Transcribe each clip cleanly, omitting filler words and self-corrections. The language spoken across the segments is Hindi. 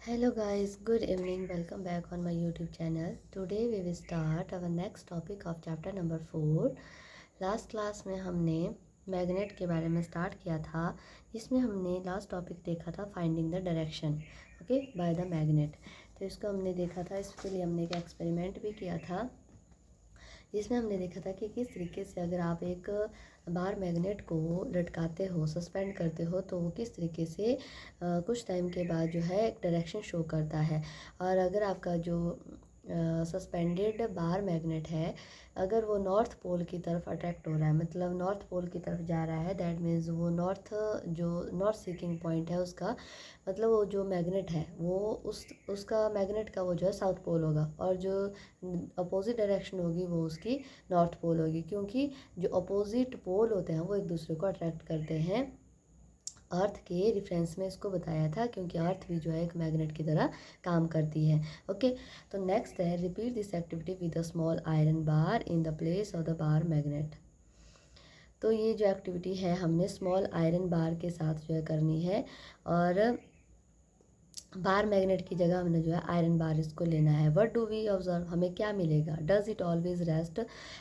Hello guys, good evening. Welcome back on my YouTube channel. Today we will start our next topic of chapter number 4. Last class में हमने मैग्नेट के बारे में स्टार्ट किया था। इसमें हमने लास्ट टॉपिक देखा था finding the direction okay by the magnet. तो इसको हमने देखा था, इसके लिए हमने एक एक्सपेरिमेंट भी किया था जिसमें हमने देखा था कि किस तरीके से अगर आप एक बार मैग्नेट को लटकाते हो, सस्पेंड करते हो, तो वो किस तरीके से कुछ टाइम के बाद जो है एक डायरेक्शन शो करता है। और अगर आपका जो सस्पेंडेड बार मैग्नेट है, अगर वो नॉर्थ पोल की तरफ अट्रैक्ट हो रहा है, मतलब नॉर्थ पोल की तरफ जा रहा है, दैट मीन्स वो नॉर्थ सीकिंग पॉइंट है उसका, मतलब वो जो मैग्नेट है वो उसका मैग्नेट का वो जो है साउथ पोल होगा, और जो अपोजिट डायरेक्शन होगी वो उसकी नॉर्थ पोल होगी, क्योंकि जो अपोजिट पोल होते हैं वो एक दूसरे को अट्रैक्ट करते हैं। अर्थ के रेफरेंस में इसको बताया था, क्योंकि अर्थ भी जो है एक मैग्नेट की तरह काम करती है। ओके, तो नेक्स्ट है repeat this activity with a small iron bar in the place of the bar magnet. तो ये जो एक्टिविटी है हमने स्मॉल आयरन बार के साथ जो है करनी है, और बार मैग्नेट की जगह हमने जो है आयरन बार इसको लेना है। व्हाट डू वी ऑब्जर्व, हमें क्या मिलेगा? Does it always rest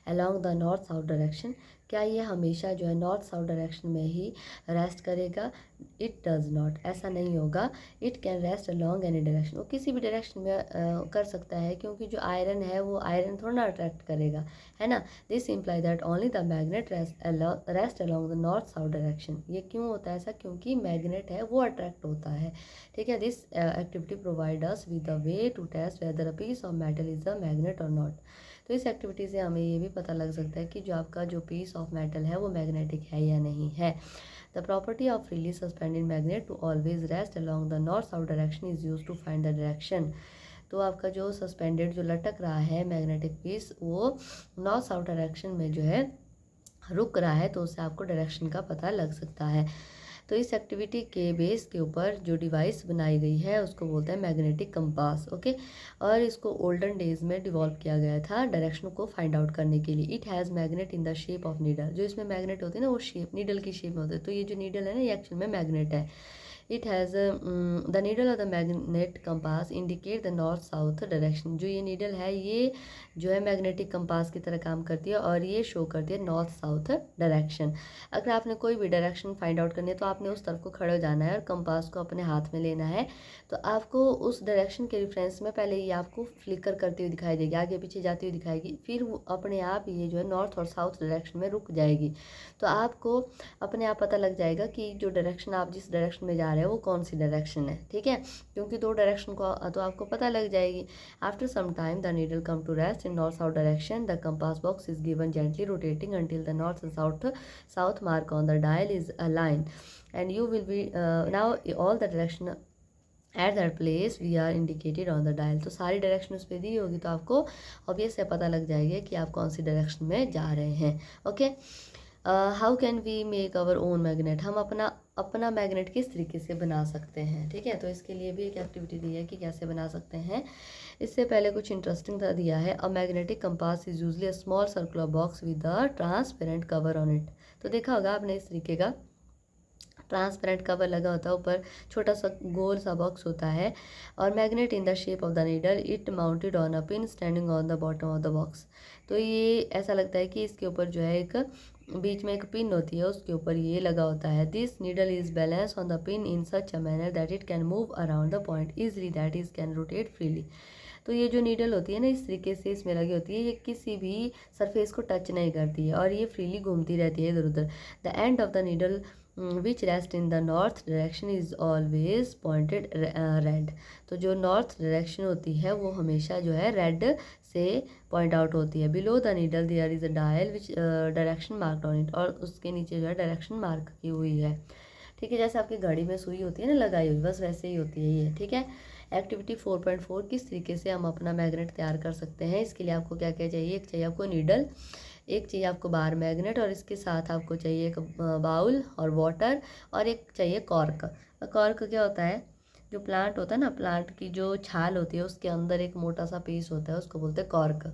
along the north south direction, क्या ये हमेशा जो है नॉर्थ साउथ डायरेक्शन में ही रेस्ट करेगा? इट डज नॉट, ऐसा नहीं होगा। It can rest along any direction, वो किसी भी डायरेक्शन में कर सकता है, क्योंकि जो आयरन है वो आयरन थोड़ा ना अट्रैक्ट करेगा, है ना। This imply that only the magnet rest along the north south direction. ये क्यों होता है ऐसा? क्योंकि मैग्नेट है वो अट्रैक्ट होता है, ठीक है। This activity provide us with a way to test whether a piece of metal is a magnet और नॉट। तो इस एक्टिविटी से हमें ये भी पता लग सकता है कि जो आपका जो पीस ऑफ मेटल है वो मैग्नेटिक है या नहीं है। The property of freely suspended magnet to always rest along the north south direction is use to find the direction. तो आपका जो सस्पेंडेड जो लटक रहा है मैग्नेटिक पीस, वो नॉर्थ साउथ डायरेक्शन में जो है रुक रहा है, तो उससे आपको डायरेक्शन का पता लग सकता है। तो इस एक्टिविटी के बेस के ऊपर जो डिवाइस बनाई गई है उसको बोलते हैं मैग्नेटिक कंपास, ओके। और इसको ओल्डन डेज में डिवॉल्व किया गया था डायरेक्शन को फाइंड आउट करने के लिए। It has magnet in the shape of needle, जो इसमें मैग्नेट होती है ना वो शेप नीडल की शेप में होते हैं। तो ये जो नीडल है ना, ये एक्चुअल में मैग्नेट है। It has the needle of the magnet compass indicate the north south direction. जो ये नीडल है ये जो है मैग्नेटिक कंपास की तरह काम करती है, और ये शो करती है नॉर्थ साउथ डायरेक्शन। अगर आपने कोई भी डायरेक्शन फाइंड आउट करनी है तो आपने उस तरफ को खड़े हो जाना है और कंपास को अपने हाथ में लेना है। तो आपको उस डायरेक्शन के रेफरेंस में पहले ये आपको फ्लिकर करती हुई दिखाई देगी, आगे पीछे जाती हुई दिखाएगी, फिर वो अपने आप ये जो है नॉर्थ और साउथ डायरेक्शन में रुक जाएगी। तो आपको अपने आप पता लग जाएगा कि जो डायरेक्शन आप जिस डायरेक्शन में जा रहे हो वो कौन सी डायरेक्शन है, ठीक है, क्योंकि दो डायरेक्शन को तो आपको पता लग जाएगी। After some time the needle come to rest in north south direction, the compass box is given gently rotating until the north and south mark on the dial is aligned, and you will be now all the direction at that place we are indicated on the dial। तो सारी डायरेक्शन उस पर दी होगी, तो आपको ऑब्वियस से पता लग जाएगा कि आप कौन सी डायरेक्शन में जा रहे हैं। Okay, how can we make our own magnet, हम अपना मैग्नेट किस तरीके से बना सकते हैं, ठीक है। तो इसके लिए भी एक एक्टिविटी दी है कि कैसे बना सकते हैं। इससे पहले कुछ इंटरेस्टिंग था दिया है। अ magnetic compass is usually a small circular box with a transparent cover on it. तो देखा होगा आपने इस तरीके का ट्रांसपेरेंट कवर लगा होता है, ऊपर छोटा सा गोल सा बॉक्स होता है, और magnet in the shape of the needle, it mounted on a pin standing on the bottom of the box. तो ये ऐसा लगता है कि इसके ऊपर जो है एक बीच में एक पिन होती है, उसके ऊपर ये लगा होता है। This needle is balance on the pin in such a manner that it can move around the point easily, that is can rotate freely. तो ये जो नीडल होती है ना, इस तरीके से इसमें लगी होती है, ये किसी भी सरफेस को टच नहीं करती है, और ये फ्रीली घूमती रहती है इधर उधर। The end of the needle which rest in the north direction is always pointed red. तो जो नॉर्थ डायरेक्शन होती है वो हमेशा जो है रेड से पॉइंट आउट होती है। Below the needle there is a dial which direction marked on it, और उसके नीचे जो है डायरेक्शन मार्क की हुई है, ठीक है। जैसे आपकी घड़ी में सुई होती है ना लगाई हुई, बस वैसे ही होती है ये, ठीक है। एक्टिविटी 4.4, किस तरीके से हम अपना मैग्नेट तैयार कर सकते हैं। इसके लिए आपको क्या क्या चाहिए? एक चाहिए आपको नीडल, एक चाहिए आपको बार मैग्नेट, और इसके साथ आपको चाहिए एक बाउल और वाटर, और एक चाहिए कॉर्क। कॉर्क क्या होता है? जो प्लांट होता है ना, प्लांट की जो छाल होती है उसके अंदर एक मोटा सा पीस होता है, उसको बोलते हैं कॉर्क,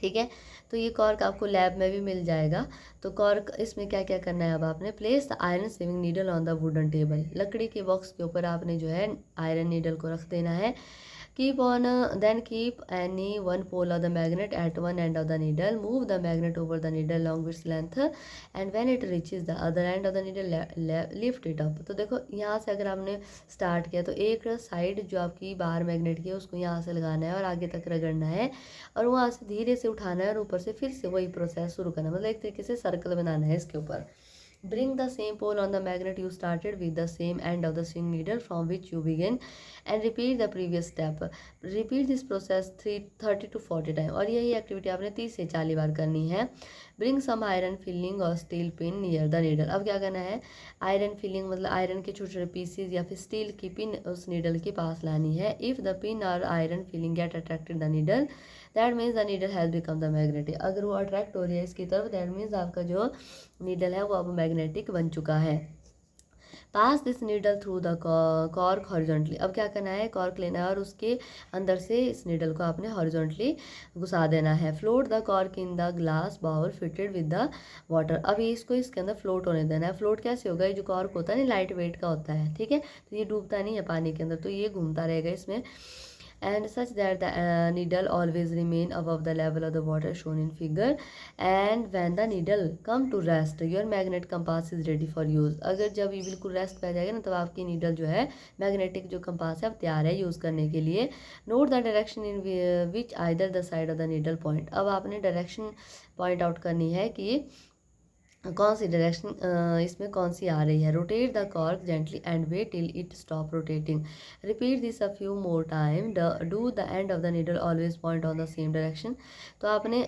ठीक है। तो ये कॉर्क आपको लैब में भी मिल जाएगा। तो कॉर्क इसमें क्या क्या करना है, अब आपने place the iron saving needle on the wooden table, लकड़ी के बॉक्स के ऊपर आपने जो है आयरन नीडल को रख देना है। Keep on then keep any one pole of the magnet at one end of the needle. Move the magnet over the needle along its length, and when it reaches the other end of the needle, lift it up. तो देखो यहाँ से अगर आपने स्टार्ट किया तो एक साइड जो आपकी बाहर मैग्नेट की है उसको यहाँ से लगाना है और आगे तक रगड़ना है, और वहाँ से धीरे से उठाना है और ऊपर से फिर से वही प्रोसेस शुरू करना है, मतलब एक तरीके से सर्कल बनाना है इसके ऊपर। Bring the same pole on the magnet you started with the same end of the swing needle from which you begin, and repeat the previous step. Repeat this process 30 to 40 times, और यही एक्टिविटी आपने 30 से 40 बार करनी है। Bring some iron filling or steel pin near the needle. अब क्या करना है, आयरन फिलिंग मतलब आयरन के छोटे छोटे पीसीज या फिर स्टील की पिन उस नीडल के पास लानी है। If the pin or iron filling get attracted the needle, that means the needle has become the magnetic. अगर वो अट्रैक्ट हो रही है इसकी तरफ, दैट मीन्स आपका जो नीडल है वो अब मैग्नेटिक बन चुका है। Pass this needle through the cork horizontally. अब क्या करना है, कॉर्क लेना है और उसके अंदर से इस नीडल को आपने हॉरिजॉन्टली घुसा देना है। Float the cork in the glass bowl fitted with the water. अब ये इसको इसके अंदर फ्लोट होने देना है। फ्लोट कैसे होगा, ये जो कॉर्क होता है ना लाइट वेट का होता है, ठीक है, तो ये डूबता नहीं है पानी के अंदर, तो ये घूमता रहेगा इसमें, and such that the needle always remain above the level of the water shown in figure, and when the needle come to rest your magnet compass is ready for use। अगर जब ये बिल्कुल रेस्ट पे जाएगा ना तब आपकी नीडल जो है मैग्नेटिक जो कंपास है अब तैयार है यूज़ करने के लिए। Note the direction in which either the side of the needle point. अब आपने डायरेक्शन पॉइंट आउट करनी है कि कौन सी डायरेक्शन इसमें कौन सी आ रही है। Rotate the cork gently and wait till it stop rotating. Repeat this a few more time. Do the end of the needle always point on the same direction. तो आपने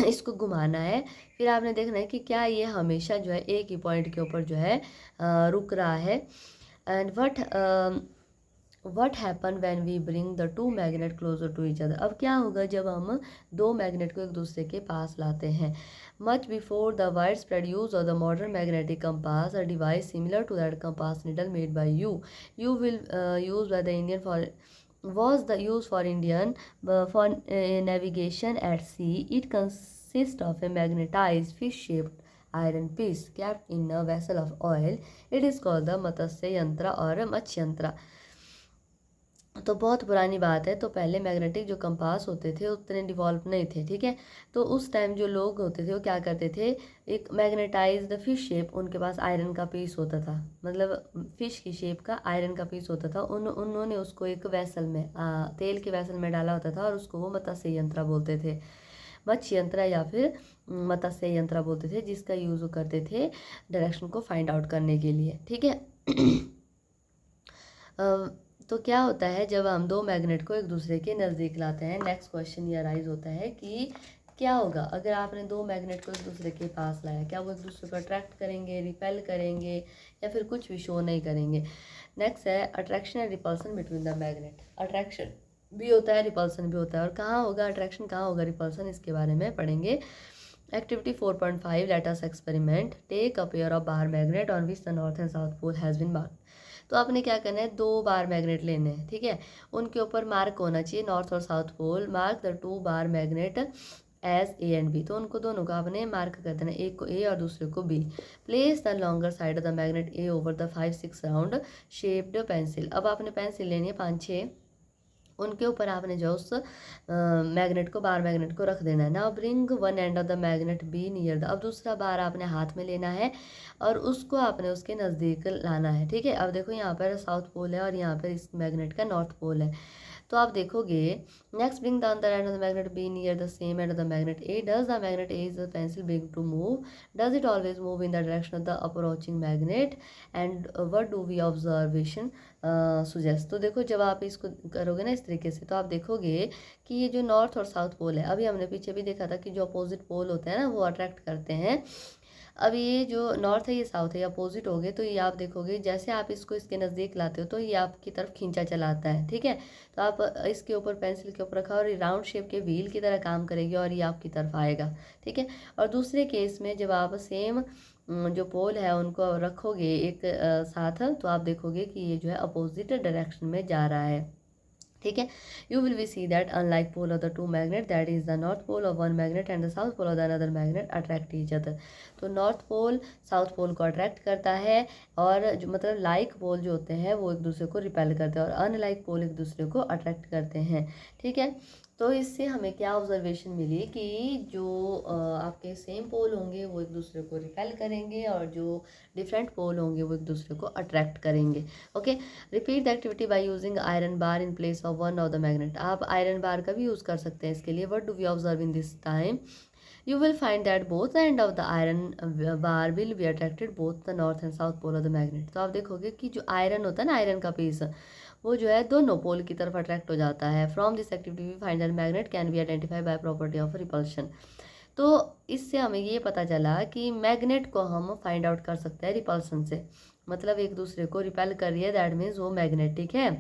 इसको घुमाना है, फिर आपने देखना है कि क्या ये हमेशा जो है एक ही पॉइंट के ऊपर जो है रुक रहा है। And what happen when we bring the two magnet closer to each other. अब क्या होगा जब हम दो मैग्नेट को एक दूसरे के पास लाते हैं। Much before the wide spread use of the modern magnetic compass, a device similar to that compass needle made by you will use by the Indian for was the use for Indian for navigation at sea. It consists of a magnetized fish-shaped iron piece kept in a vessel of oil. It is called the Matsya Yantra or Mत्स्य यंत्र। तो बहुत पुरानी बात है, तो पहले मैग्नेटिक जो कंपास होते थे उतने डिवॉल्व नहीं थे, ठीक है। तो उस टाइम जो लोग होते थे वो क्या करते थे, एक मैग्नेटाइज्ड फिश शेप, उनके पास आयरन का पीस होता था, मतलब फिश की शेप का आयरन का पीस होता था। उन्होंने उसको एक वेसल में तेल के वेसल में डाला होता था और उसको वो मत्स्य यंत्र बोलते थे, मत्स्य यंत्र या फिर मत्स्य यंत्र बोलते थे, जिसका यूज़ करते थे डायरेक्शन को फाइंड आउट करने के लिए, ठीक है। तो क्या होता है जब हम दो मैग्नेट को एक दूसरे के नज़दीक लाते हैं, नेक्स्ट क्वेश्चन ये अराइज होता है कि क्या होगा अगर आपने दो मैग्नेट को एक दूसरे के पास लाया, क्या वो एक दूसरे को अट्रैक्ट करेंगे, रिपेल करेंगे, या फिर कुछ भी शो नहीं करेंगे। नेक्स्ट है attraction and repulsion between the magnet. Attraction भी होता है, रिपल्सन भी होता है, और कहाँ होगा अट्रैक्शन, कहाँ होगा रिपल्सन, इसके बारे में पढ़ेंगे। Activity 4.5 let us experiment. Take a pair of bar magnet on which the north and south pole has been marked. तो आपने क्या करना है, दो बार मैग्नेट लेने हैं, ठीक है, उनके ऊपर मार्क होना चाहिए नॉर्थ और south pole. Mark the two bar magnet as A and B. तो उनको दोनों को आपने मार्क कर देना, एक को ए और दूसरे को B. Place the longer side of the magnet A over the 5-6 round shaped pencil. अब आपने पेंसिल लेनी है 5-6, उनके ऊपर आपने जो उस मैग्नेट को बार मैग्नेट को रख देना है। Now bring one and of the magnet B near the. अब दूसरा बार आपने हाथ में लेना है और उसको आपने उसके नज़दीक लाना है, ठीक है। अब देखो यहाँ पर साउथ पोल है और यहाँ पर इस मैग्नेट का नॉर्थ पोल है, तो आप देखोगे next bring the other end of the magnet B near the same end of the magnet A. Does the magnet A is the pencil big to move, does it always move in the direction of the approaching magnet, and what do we observation suggest. तो देखो जब आप इसको करोगे ना इस तरीके से, तो आप देखोगे कि ये जो नॉर्थ और साउथ पोल है, अभी हमने पीछे भी देखा था कि जो अपोजिट पोल होते हैं ना वो अट्रैक्ट करते हैं। अब ये जो नॉर्थ है ये साउथ है, ये अपोजिट हो गए, तो ये आप देखोगे जैसे आप इसको इसके नज़दीक लाते हो तो ये आपकी तरफ खींचा चलाता है, ठीक है। तो आप इसके ऊपर पेंसिल के ऊपर रखा और ये राउंड शेप के व्हील की तरह काम करेगी और ये आपकी तरफ आएगा, ठीक है। और दूसरे केस में जब आप सेम जो पोल है उनको रखोगे एक साथ, तो आप देखोगे कि ये जो है अपोजिट डायरेक्शन में जा रहा है। ठीक है। You will be see that unlike pole of the two magnet, that is the north pole of one magnet and the south pole of the another magnet attract each other. तो नॉर्थ पोल साउथ पोल को अट्रैक्ट करता है, और जो मतलब लाइक पोल जो होते हैं वो एक दूसरे को रिपेल करते हैं, और अनलाइक पोल एक दूसरे को अट्रैक्ट करते हैं। ठीक है। तो इससे हमें क्या ऑब्जर्वेशन मिली कि जो आपके सेम पोल होंगे वो एक दूसरे को रिपेल करेंगे, और जो डिफरेंट पोल होंगे वो एक दूसरे को अट्रैक्ट करेंगे। Okay. Repeat the activity by using iron bar in place of one of the magnet. आप आयरन बार का भी यूज़ कर सकते हैं इसके लिए। What do we observe in this time? You will find that both the end of the iron bar will be attracted both the north and south pole of the magnet। तो आप देखोगे कि जो आयरन होता है ना, आयरन का पीस, वो जो है दोनों पोल की तरफ अट्रैक्ट हो जाता है। From this activity we find that magnet can be identify by property of repulsion. तो इससे हमें ये पता चला कि मैग्नेट को हम फाइंड आउट कर सकते हैं रिपल्सन से, मतलब एक दूसरे को रिपेल कर रही है, दैट मीन्स वो मैग्नेटिक है।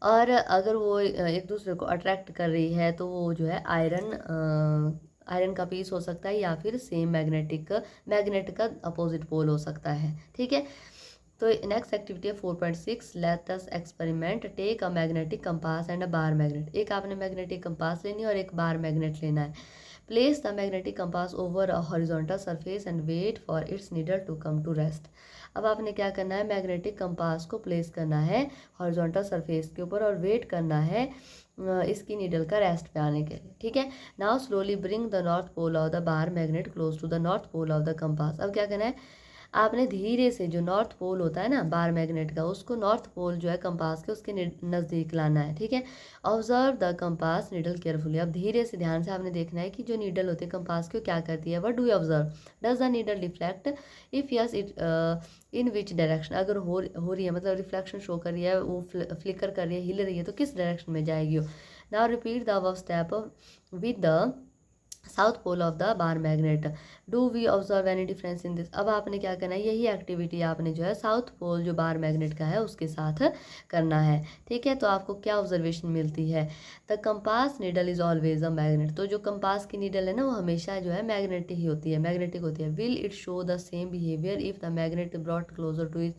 और अगर वो एक दूसरे को अट्रैक्ट कर रही है तो वो जो है आयरन का पीस हो सकता है, या फिर सेम मैग्नेट का अपोजिट पोल हो सकता है। ठीक है। तो नेक्स्ट एक्टिविटी है 4.6, let us experiment, take a magnetic compass and a bar magnet. एक आपने मैग्नेटिक कंपास लेनी है और एक बार मैग्नेट लेना है। Place the magnetic compass over a horizontal surface and wait for its needle to come to rest. अब आपने क्या करना है, मैग्नेटिक कंपास को प्लेस करना है हॉरिजॉन्टल सरफेस के ऊपर, और वेट करना है इसकी नीडल का रेस्ट पे आने के लिए। ठीक है। Now slowly bring the north pole of the bar magnet close to the north pole of the compass. अब क्या करना है, आपने धीरे से जो नॉर्थ पोल होता है ना बार मैग्नेट का, उसको नॉर्थ पोल जो है कंपास के उसके नज़दीक लाना है। ठीक है। Observe the compass needle carefully. अब धीरे से ध्यान से आपने देखना है कि जो नीडल होती है कंपास की क्या करती है। What do you observe? Does the needle reflect? If yes it in which direction? अगर हो रही है मतलब रिफ्लेक्शन शो कर रही है, वो फ्लिकर कर रही है, हिल रही है, तो किस डायरेक्शन में जाएगी वो? Now repeat the above step with the south pole of the bar magnet. Do we observe any difference in this? अब आपने क्या करना है, यही एक्टिविटी आपने जो है साउथ पोल जो बार मैग्नेट का है उसके साथ करना है। ठीक है। तो आपको क्या ऑब्जर्वेशन मिलती है? The compass needle is always a magnet. तो जो कंपास की नीडल है ना वो हमेशा जो है मैग्नेटिक ही होती है, मैग्नेटिक होती है। Will it show the same behaviour if the magnet brought closer to it?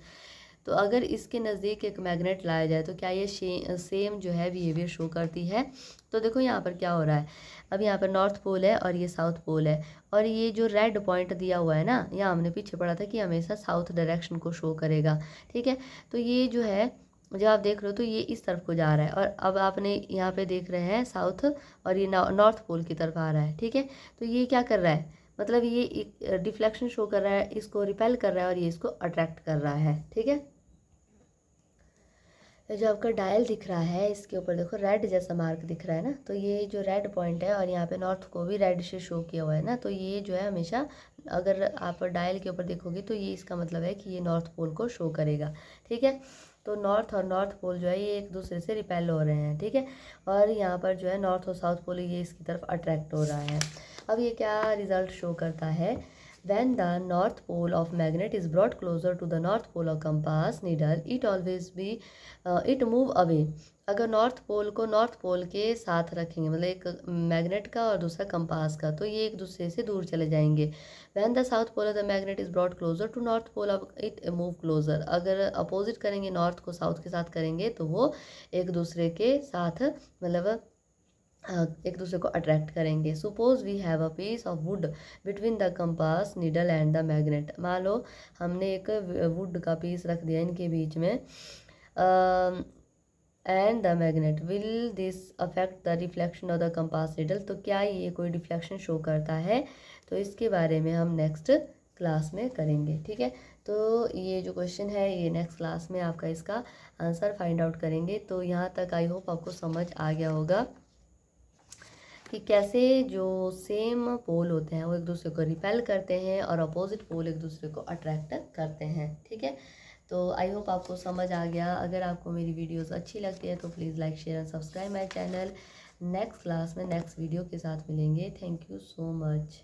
तो अगर इसके नज़दीक एक मैग्नेट लाया जाए तो क्या ये सेम जो है बिहेवियर शो करती है? तो देखो यहाँ पर क्या हो रहा है, अब यहाँ पर नॉर्थ पोल है और ये साउथ पोल है, और ये जो रेड पॉइंट दिया हुआ है ना, यहाँ हमने पीछे पढ़ा था कि हमेशा साउथ डायरेक्शन को शो करेगा। ठीक है। तो ये जो है जब आप देख रहे हो तो ये इस तरफ को जा रहा है, और अब आपने यहाँ पे देख रहे हैं साउथ, और ये नॉर्थ पोल की तरफ आ रहा है। ठीक है। तो ये क्या कर रहा है, मतलब ये डिफ्लेक्शन शो कर रहा है, इसको रिपेल कर रहा है, और ये इसको अट्रैक्ट कर रहा है। ठीक है। जो आपका डायल दिख रहा है इसके ऊपर देखो रेड जैसा मार्क दिख रहा है ना, तो ये जो रेड पॉइंट है, और यहाँ पे नॉर्थ को भी रेड से शो किया हुआ है ना, तो ये जो है हमेशा अगर आप डायल के ऊपर देखोगे तो ये इसका मतलब है कि ये नॉर्थ पोल को शो करेगा। ठीक है। तो नॉर्थ और नॉर्थ पोल जो है ये एक दूसरे से रिपेल हो रहे हैं। ठीक है। और यहाँ पर जो है नॉर्थ और साउथ पोल ये इसकी तरफ अट्रैक्ट हो रहा है। अब ये क्या रिजल्ट शो करता है? When the north pole of magnet is brought closer to the north pole of compass needle, it always be it move away। अगर नॉर्थ पोल को नॉर्थ पोल के साथ रखेंगे, मतलब एक मैग्नेट का और दूसरा कंपास का, तो ये एक दूसरे से दूर चले जाएंगे। When the south pole of the magnet is brought closer to north pole of it move closer। अगर अपोजिट करेंगे, नॉर्थ को साउथ के साथ करेंगे, तो वो एक दूसरे के साथ मतलब एक दूसरे को अट्रैक्ट करेंगे। Suppose we have a piece of wood between the compass needle and the magnet. मान लो हमने एक वुड का पीस रख दिया इनके बीच में, and the magnet. Will this affect the reflection of the compass needle? तो क्या ये कोई रिफ्लेक्शन शो करता है? तो इसके बारे में हम नेक्स्ट क्लास में करेंगे। ठीक है। तो ये जो क्वेश्चन है ये नेक्स्ट क्लास में आपका इसका आंसर फाइंड आउट करेंगे। तो यहाँ तक आई होप आपको समझ आ गया होगा कि कैसे जो सेम पोल होते हैं वो एक दूसरे को रिपेल करते हैं, और अपोजिट पोल एक दूसरे को अट्रैक्ट करते हैं। ठीक है। तो आई होप आपको समझ आ गया। अगर आपको मेरी वीडियोस अच्छी लगती है तो please like share and subscribe my channel. Next class में नेक्स्ट वीडियो के साथ मिलेंगे। Thank you so much.